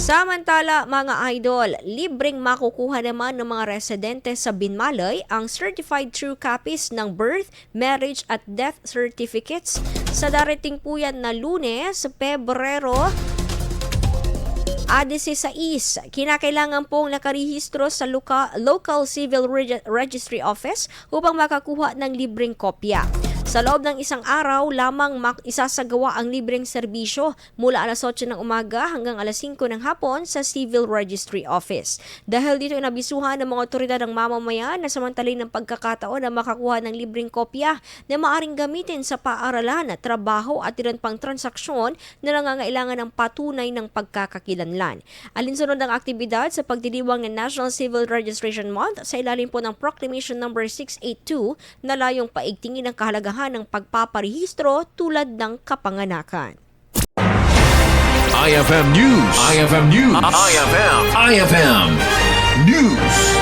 Samantala mga idol, libreng makukuha naman ng mga residente sa Binmaley ang certified true copies ng birth, marriage at death certificates sa darating po yan na Lunes, Pebrero 16. Kinakailangan pong nakarehistro sa local civil registry office upang makakuha ng libreng kopya. Sa loob ng isang araw lamang isasagawa ang libreng serbisyo mula alas 8 ng umaga hanggang alas 5 ng hapon sa Civil Registry Office. Dahil dito inabisuhan ng mga otoridad ng mamamayan na samantalin ng pagkakataon na makakuha ng libreng kopya na maaring gamitin sa paaralan, trabaho at ilan pang transaksyon na nangangailangan ng patunay ng pagkakakilanlan. Alinsunod ang aktibidad sa pagdiriwang ng National Civil Registration Month sa ilalim po ng Proclamation No. 682 na layong paigtingin ang kahalagahan ng pagpaparehistro tulad ng kapanganakan. IFM News. IFM News. IFM News.